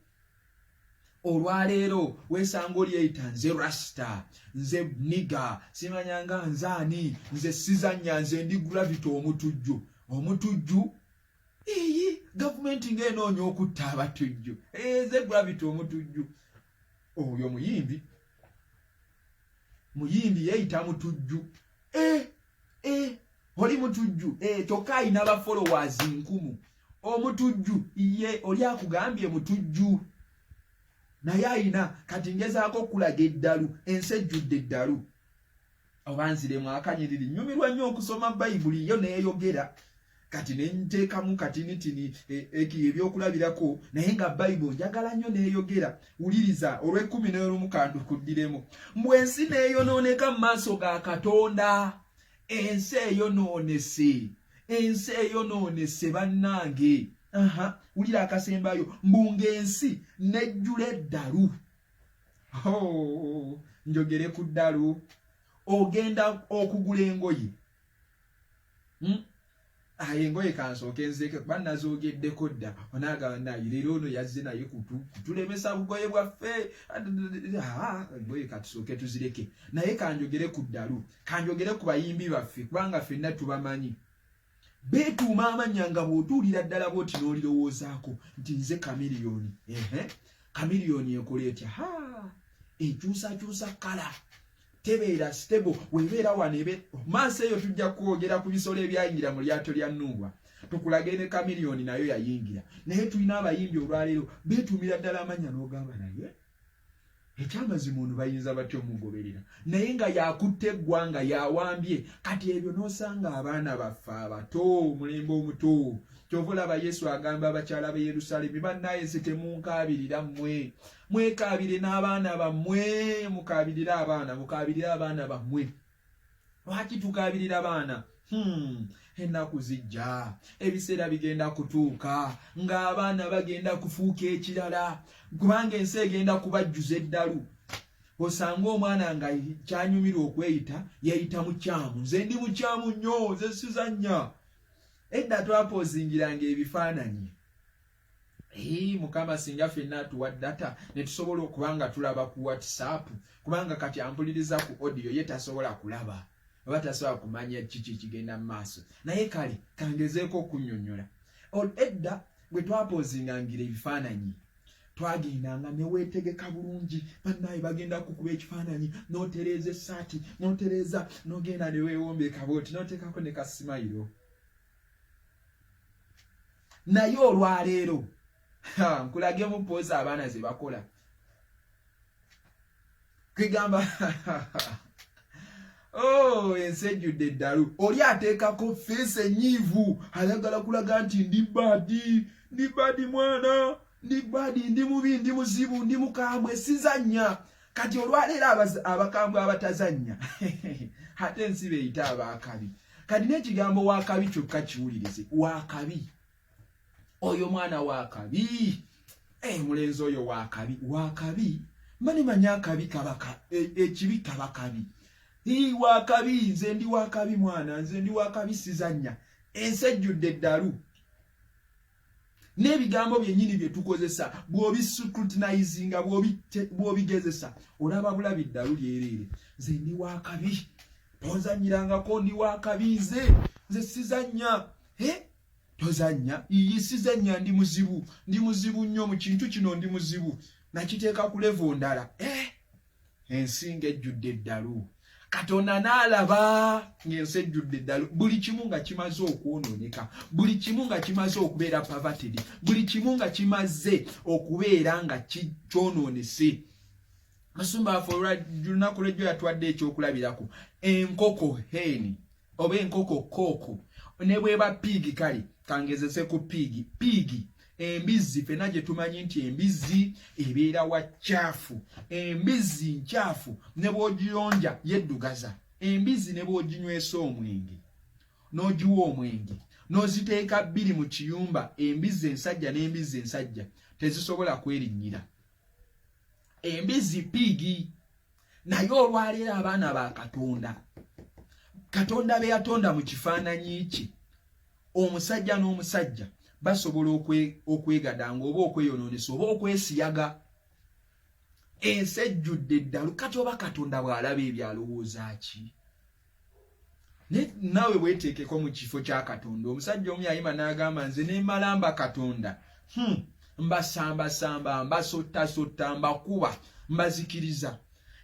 Olwaleero weesanga olyeyita nze Rasta, nze niga, simanyanga nzaani, nze sizannya, nze ndi gravity omutujju. Omutujju? Gavumenti ng'enoonya okutta abatujju. Nze gravity omutujju. Oyo muyimbi yeeyita mutujju. Oli mutujju. Kyokka ayina aba followers nkumu. Omutujju ye oli akugambye mutujju. Naye ayina kati ngezaako okulaga eddalu, ensi ejjudde eddalu. Oba nziremu akanyiriri. Nnyumirwa nnyo okusoma Bayibuli yo neeyogera. Kati ne nteekamu katinitini ebyokulabirako, naye nga Bayibuli njagala nnyo neeyogera. Wuliriza olw'ekumi kandukuddiremu. Mbwe ensi neeyonooneka mu maaso ga Katonda. Ensi eyonoonese bannange. Wulira akasembayo. Mbunga ensi nejjula eddalu. Njogere ku ddalu. Ogenda okugula engoye. Engoye kansooke nzeeke kuba nazoogeddeko dda. Onaaga naye leero ono yazze naye kutulemesa bugoye bwaffe. Engoye katusooke tuzireke. Naye kanjogere ku ddalu. Kanjogere ku bayimbi baffe kubanga ffenna tubamanyi. Beetuuma amannya nga bw'otuulira ddala bw'oti n'olirowoozaako nti nze Chameleone. Chameleone ekola etya? Ekyusakyusa kala. Tebeera stable. Webeera wano maaso eyo tujja kwogera ku bisolo ebyayingira mu lyato lya Nuuwa. Tukulage ne Chameleone nayo yayingira. Naye tulina abayimbi olwaleero beetuumira ddala amannya n'ogamba naye ekyamazima ono bayinza batya omugoberera. Naye nga yakutte eggwanga yawambye. Kati ebyo n'osanga abaana baffe abato, omulembe omuto. Kyova olaba Yesu agamba abakyala b'e Yerusaalemi, bannaye nze temunkaabirira mmwe. Mwekaabire n'abaana bammwe, mukaabirire abaana bammwe. Lwaki tukaabirira abaana? Ennaku zijja, ebiseera bigenda kutuuka ng'abaana bagenda kufuuka ekirala, kubanga ensi egenda kubajjuza eddalu. Osanga omwana nga kyanyumira okweyita yeyita mukyamu. Nze ndi mukyamu nnyo, nze sizannya. Edda twapoozingiranga ebifaananyi. Mukama singa ffenna atuwa data ne tusobola okuba nga tulaba ku WhatsApp, kubanga kati ampuliriza ku audio ye tasobola kulaba. Oba tasobola kumanya kiki kigenda mu maaso. Naye kale kangezeeko okunnyonnyola. Edda bwe twapozingangira ebifaananyi twagendanga ne weetegeka bulungi. Bannaye bagenda kukuba ekifaananyi n'otereeza essaati n'otereeza n'ogenda ne weewombeeka bw'oti n'oteekako ne kasimayiro. Naye olwaleero nkulagemu pooza abaana ze bakola. Kwegamba ensi ejjudde eddalu. Oli ateekako feesi enyiivu ayagala kulaga nti ndi badi mwana, ndi badi, ndi mubi, ndi muzibu, ndi mukambwe, sizannya. Kati olwaleero abakambwe abatazannya ate ensi beeyita abaakabi. Kati n'ekigambo waakabi kyokka kiwulirize. Waakabi. Oyo mwana waakabi. Mulenzi oyo waakabi. Mani manya akabi kabaka. Ekibi kaba kabi. Waakabi, nze ndi waakabi mwana, nze ndi waakabi sizannya. Ensi ejjudde eddalu. N'ebigambo byennyini bye tukozesa bw'obiscrutinizinga bw'obigezesa olaba bulabi eddalu lyereere. Nze ndi waakabi. Tozannyirangako ndi waakabi nze sizannya. Tozannya. Sizannya ndi muzibu. Ndi muzibu nnyo mu kintu kino ndi muzibu. Nakiteeka ku level ndala. Ensi ng'ejjudde eddalu. Katonda n'alaba ng'ensi ejjudde eddalu. Buli kimu nga kimaze okwonooneka. Buli kimu nga kimaze okubeera perverted. Buli kimu nga kimaze okubeera nga kyonoonese. Masumba affe olunaku lw'ejjo yatwadde ekyokulabirako. Enkoko heni oba enkoko kooko ne bweba piigi kale kangezese ku piigi. Embizzi ffenna gye tumanyi nti embizzi ebeera wa caafu. Embizzi nkyafu ne bw'ogiyonja yeddugaza. Embizzi ne bw'oginywesa omwenge n'ogiwa omwenge n'oziteeka bbiri mu kiyumba, embizzi ensajja n'embizzi ensajja tezisobola kwerinnyira. Embizzi piigi. naye olwaleero abaana ba Katonda Katonda be yatonda mu kifaananyi kye omusajja n'omusajja basobola okwegadanga oba okweyonoonesa oba okwesiyaga ensi ejjudde eddalu kati oba Katonda bw'alaba ebyalowooza ki nawe bweteekeko mu kifo kya Katonda omusajja omu yayima n'agamba nze ne malamba Katonda mbasambasamba mbasottasotta mbakuba mbazikiriza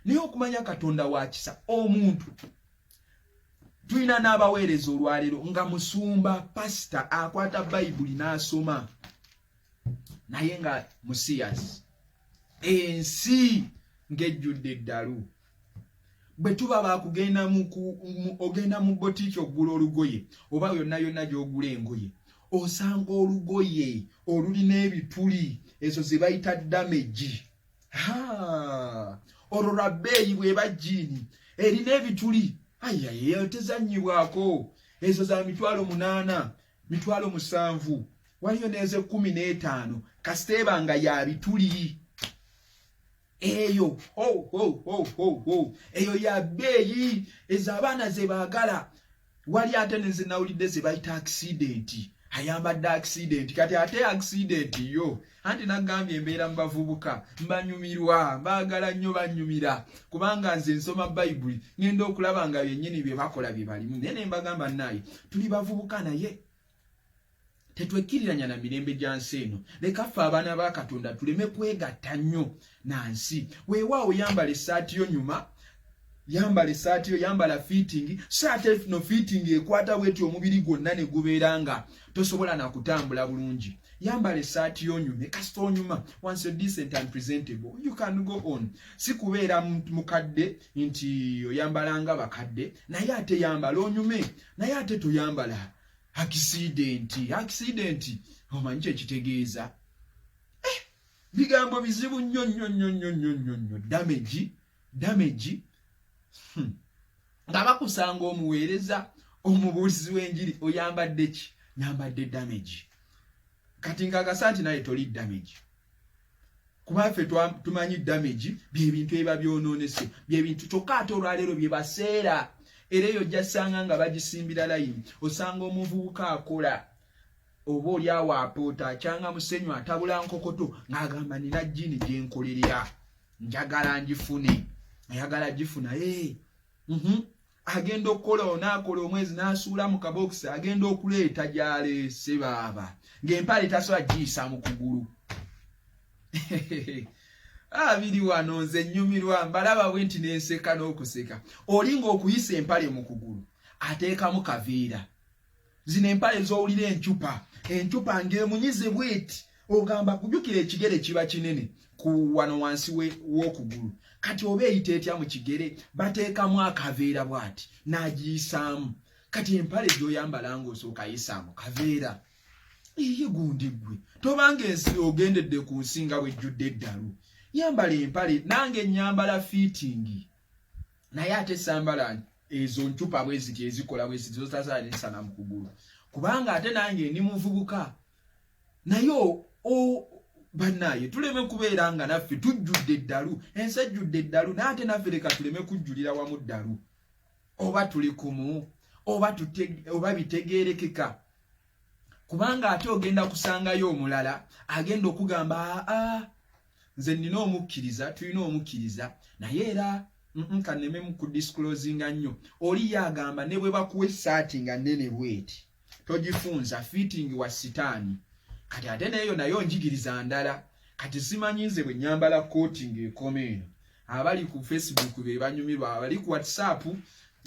naye okumanya Katonda wa kisa omuntu tulina n'abaweereza olwaleero nga musumba pasita akwata bayibuli n'asoma naye nga musiyasi ensi ng'ejjudde eddalu bwe tuba bakugenda ogenda mu botiki okugula olugoye oba yonna yonna gy'ogula engoye osanga olugoye olulina ebituli ezo ze bayita damage olwo lwa bbeeyi bw'eba jiini erina ebituli ayaye tezannyibwako ezo za 8,000 7,000 waliyo n'eze 15 kasiteeba nga ya bituli eyo eyo ya bbeeyi ezo abaana ze baagala wali ate neze nawulidde ze bayita accident ayambadde accident kati ate accident yo anti nagambye embeera mu bavubuka mbanyumirwa mbaagala nnyo banyumira kubanga nze nsoma bayibuli ngenda okulaba nga byennyini bye bakola bye balimu naye ne mbagamba naye tuli bavubuka naye tetwekkiriranya na mirembe gya nsi eno leka ffe abaana ba Katonda tuleme kwegatta nnyo nansi weewaawo yambala essaati yo nyuma yambala essaati yo yambala fitting so ate no fitting ekwata bweti omubiri gwonna ne gubeera nga tosobola na kutambula bulungi yambala essaati yo nyume kasita onyuma once you're decent and presentable you can go on si kubeera mukadde nti oyambalanga bakadde naye ate yambala onyume naye ate toyambala accident omanyi kye kitegeeza bigambo bizibu nnyo damage nga bakusanga omuweereza omubuulizi w'enjiri oyambadde ki nyambadde damage kati nkakasa nti naye toli damage kuba ffe tumanyi damage byebintu eba byonoonese byebintu kyokka ate olwaleero bye baseera era eyo ojja ssanga nga bagisimbira layini osanga omuvubuka akola oba oli awo apoota akyanga musenyu atabula nkokoto ng'agamba nina jjiini gyenkolerera njagala ngifune ayagala gifuna agenda okukola onaakola omwezi n'asuula mu kabokisi agenda okuleeta gy'aleese baaba ng'empale tasobola giyisa mu kugulu biri wano nze nnyumirwa mbalaba bwe nti n'enseka n'okuseka olinga okuyisa empale mu kugulu ateekamu kaveera zino empale z'owulira encupa ng'emunyize bweti ogamba kujjukira ekigere kiba kinene ku wano wansi w'okugulu kati oba eyita etya mu kigere bateekamu akaveera bwati n'agiyisaamu kati empale gy'oyambala ng'osooka yisaamu kaveera iye gundi gwe tobanga ensi ogendedde ku nsi nga bwejjudde eddalu yambala empale nange nyambala fitting naye ate sambala ezo ncupa bweziti ezikola bweziti zotasaala ensana mu kugulu kubanga ate nange ndi muvubuka naye bannaye tuleme kubeera nga naffe tujjudde eddalu ensi ejjudde eddalu naye ate naffe leka tuleme kujjulira wamu ddalu oba tuli kumu oba bitegeerekeka kubanga ate ogenda kusangayo omulala agenda okugamba nze nina omukkiriza tulina omukkiriza naye era kaneme mu kudisclosinga nnyo oli yagamba ne bwe bakuwa essaati nga nnene bweti togifunza fitting wa sitaani kati ate neyo nayo njigiriza ndala kati simanyi nze bwe nyambala coating ekoma eno abali ku Facebook be banyumirwa abali ku WhatsApp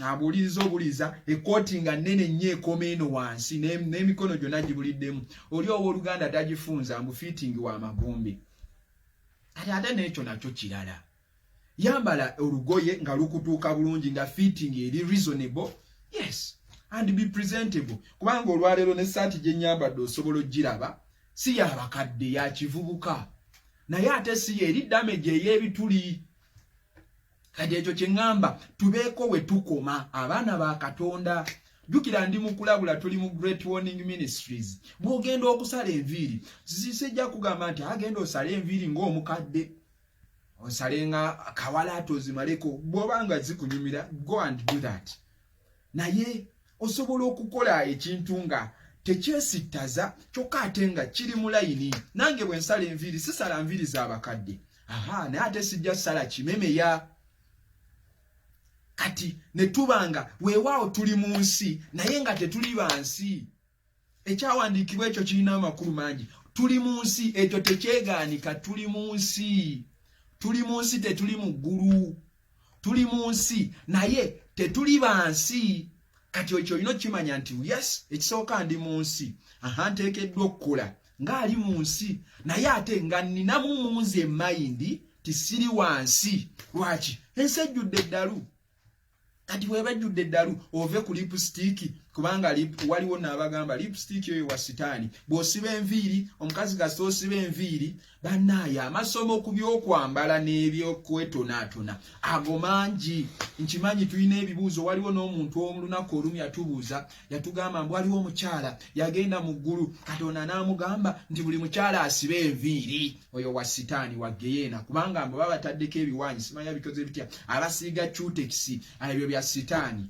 abuliza coating nnene nnyo ekoma eno wansi n'emikono gyonna gibuliddemu oli owooluganda tagifunza mbu fitting wa magombe ate n'ekyo nakyo kirala yambala olugoye nga lukutuuka bulungi nga fitting eri reasonable yes and be presentable kubanga olwaleero n'essaati gye nyambadde osobola ogiraba si yabakadde ya kivubuka naye ate si eri damage ey'ebituli kati ekyo kye ŋŋamba tubeeko we tukoma abaana ba Katonda jjukira ndi mu kulabula tuli mu Great Warning Ministries bw'ogenda okusala enviiri sijja kugamba nti agenda osala enviiri ng'omukadde osalenga kawalato zimaleko bwobanga zikunyumira go and do that naye osobola okukola ekintu nga tekyesittaza kyokka ate nga kiri mu layini nange bwe nsala enviiri sisala nviiri z'abakadde naye ate sijja sala kimemeya kati ne tubanga weewaawo tuli mu nsi naye nga tetuli bansi ekyawandiikibwa ekyo kirina amakulu mangi tuli mu nsi ekyo tekyegaanika tuli mu nsi tetuli mu ggulu tuli mu nsi naye tetuli bansi kati ekyo olina okimanya nti yes ekisooka ndi mu nsi nteekeddwa okukola ng'ali mu nsi naye ate nga nninamu mu nze emayindi tisiri wansi lwaki ensi ejjudde eddalu kati bw'eba ejjudde eddalu ove ku lipstick kubanga waliwo n'abagamba lipstick eyo wa sitaani bw'osiba enviiri omukazi kasita osiba enviiri bannaaye amasomo ku by'okwambala n'ebyokwetonaatona ago mangi nkimanyi tulina ebibuuzo waliwo n'omuntu olunaku olumu yatubuuza yatugamba mbu waliwo omukyala yagenda mu ggulu Katonda n'amugamba nti buli mukyala asiba enviiri oyo wa sitaani wa geyeena kubanga mbu baba bataddeko ebiwaanyi simanya bikoze bitya abasiiga cutekisi ebyo bya sitaani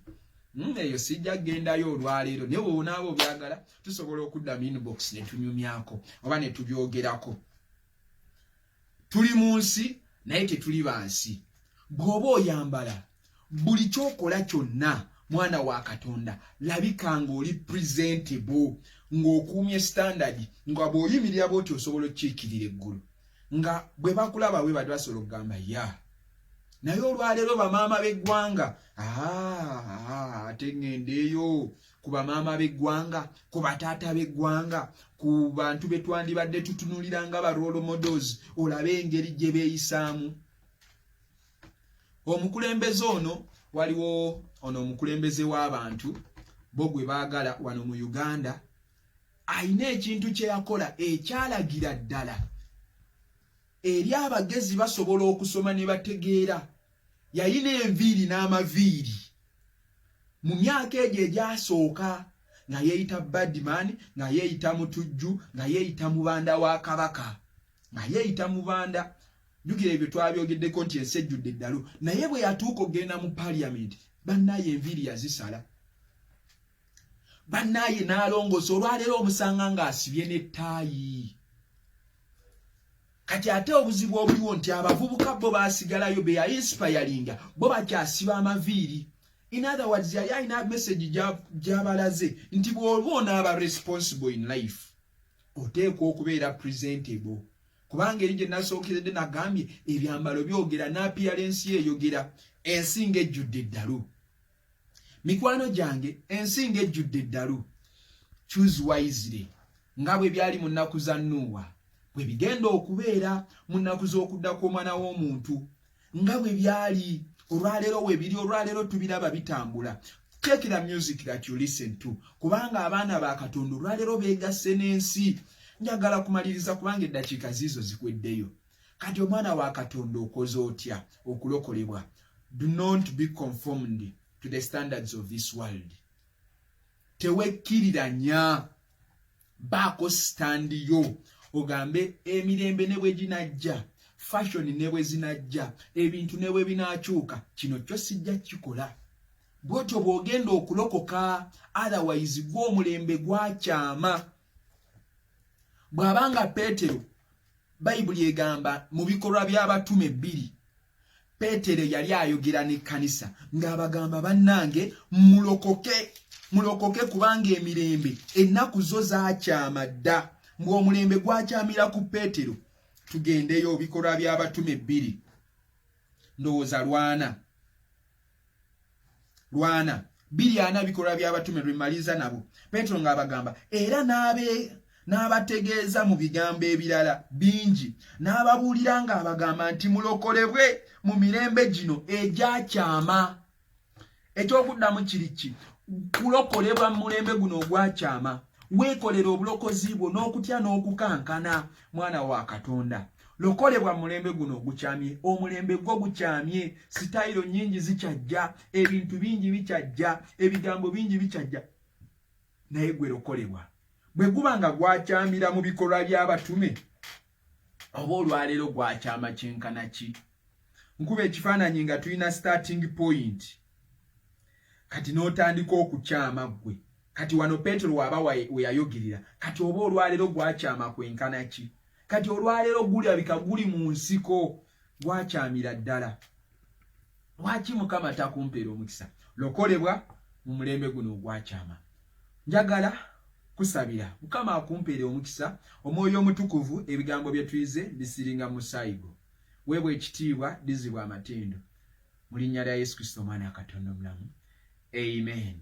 eyo sijja gendayo olwaleero naye bwonaaba obyagala tusobola okudda mu inbox ne tunyumyako oba ne tubyogerako tuli mu nsi naye tetuli bansi bw'oba oyambala buli kyokola kyonna mwana wa Katonda labika ng'oli presentable ng'okuumye standard nga bw'oyimirira bw'oti osobola okukiikirira eggulu nga bwe bakulaba bwe bati basobola okugamba naye olwaleero bamaama b'eggwanga ate ŋŋendeeyo ku bamaama b'eggwanga ku bataata b'eggwanga ku bantu be twandibadde tutunulira nga ba role models olabe engeri gye beeyisaamu omukulembeze ono waliwo ono omukulembeze w'abantu bo gwe baagala wano mu Uganda ayina ekintu kye yakola ekyalagira ddala eri abagezi basobola okusoma ne bategeera yayina enviiri n'amaviiri mu myaka egyo egyasooka nga yeeyita Badman nga yeeyita Mutujju nga yeeyita Mubanda wa Kabaka nga yeeyita Mubanda jjukira ebyo twabyogeddeko nti ensi ejjudde eddalu naye bwe yatuuka okgenda mu Parliament bannaaye enviiri yazisala bannaaye n'alongoosa olwaleero omusanga ng'asibye n'ettaayi kati ate obuzibu obuliwo nti abavubuka bo baasigalayo be yainspiringa bo bakyasiba amaviiri in other words yali alina message gy'abalaze nti bw'oba onaaba responsible in life oteekwa okubeera presentable kubanga eri gye nasookeredde nagambye ebyambalo byogera n'appearance ye eyogera ensi ng'ejjudde eddalu mikwano gyange ensi ng'ejjudde eddalu choose wisely nga bwe byali mu nnaku za Nuuwa bwe bigenda okubeera mu nnaku z'okudda kw'omwana w'omuntu nga bwe byali olwaleero we biri olwaleero tubiraba bitambula check the music that you listen to kubanga abaana ba Katonda olwaleero beegasse n'ensi njagala kumaliriza kubanga eddakiika ziizo zikweddeyo kati omwana wa Katonda okoze otya okulokolebwa do not be conformed to the standards of this world tewekkiriranya baako standiyo ogambe emirembe ne bwe ginajja fashion ne bwe zinajja ebintu ne bwe binaakyuka kino kyo sijja kikola bw'otyo bw'ogenda okulokoka otherwise gw'omulembe gwakyama bw'abanga Peetero Bayibuli egamba mu bikolwa by'abatume 2 Peetero yali ayogera n'ekkanisa ng'abagamba bannange mulokoke kubanga emirembe ennaku zo zaakyama dda ng'omulembe gwakyamira ku Peetero tugendeyo bikolwa by'abatume 2 ndowooza lwana 2:4 bikolwa by'abatume lwemaliza nabo Peetero ng'abagamba era n'abategeeza mu bigambo ebirala bingi n'ababuulira ng'abagamba nti mulokolebwe mu mirembe gino egyakyama ekyokuddamu kiri ki kulokolebwa mu mulembe guno ogwakyama weekolera obulokozi bwo n'okutya n'okukankana mwana wa Katonda lokolebwa mulembe guno ogukyamye omulembe gwo gukyamye sitayiro nnyingi zikyajja ebintu bingi bikyajja ebigambo bingi bikyajja naye gwe lokolebwa bwe guba nga gwakyamira mu bikolwa by'abatume oba olwaleero gwakyama kyenkana ki nkuba ekifaananyi nga tulina starting point kati n'otandika okukyama gwe kati wano Petero waba weyayogerera kati oba olwaleero gwakyama kwenkana ki kati olwaleero gulabika guli mu nsiko gwakyamira ddala lwaki Mukama takumpeera omukisa lokolebwa mu mulembe guno ogwakyama njagala kusabira Mukama akumpeere omukisa omwoyo omutukuvu ebigambo bye tuyize bisiringa musaayigo weebwe ekitiibwa dizibwa amatendo mu linnya lya Yesu Kristo omwana wa Katonda omulamu amen.